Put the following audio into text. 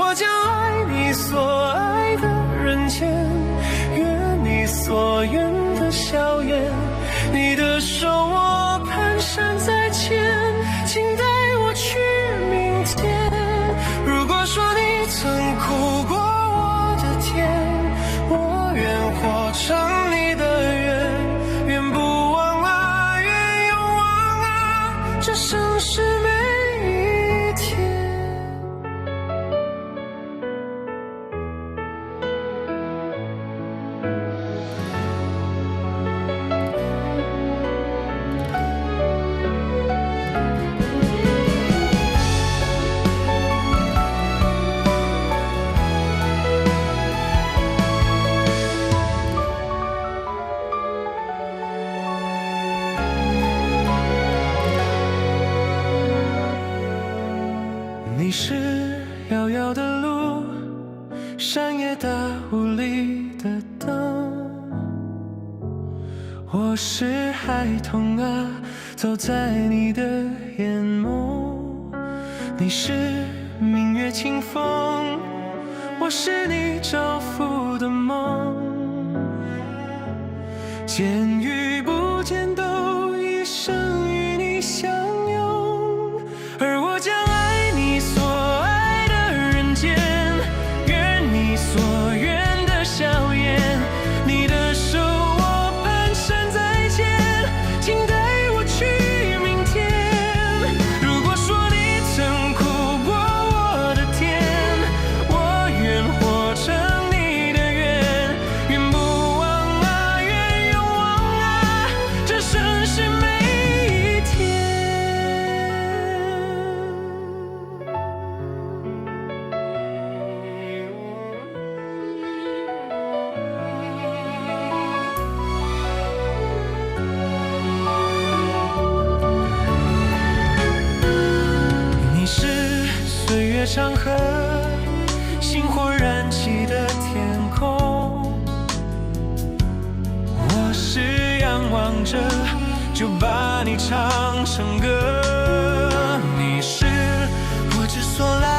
我将爱你所爱的人间，愿你所愿的笑颜。你的手我蹒跚在牵，请带我去明天。如果说你曾哭过我的甜，我愿活成你的愿，愿不忘啊，愿永忘啊，这盛世每一天。你是遥遥的路，山野大雾里的灯，我是孩童啊，走在你的眼眸。你是明月清风，我是你照拂的梦。见与不见都一生与你相拥，而我将爱你所爱的人间，愿你所愿的笑颜。你的手我蹒跚在牵，请带我去明天。如果说你曾哭过我的甜，我愿活成你的愿，愿不忘啊，愿永忘啊，这盛世每一天。你是岁月长河，星火燃起的天空。我是仰望着，就把你唱成歌。你是不知所来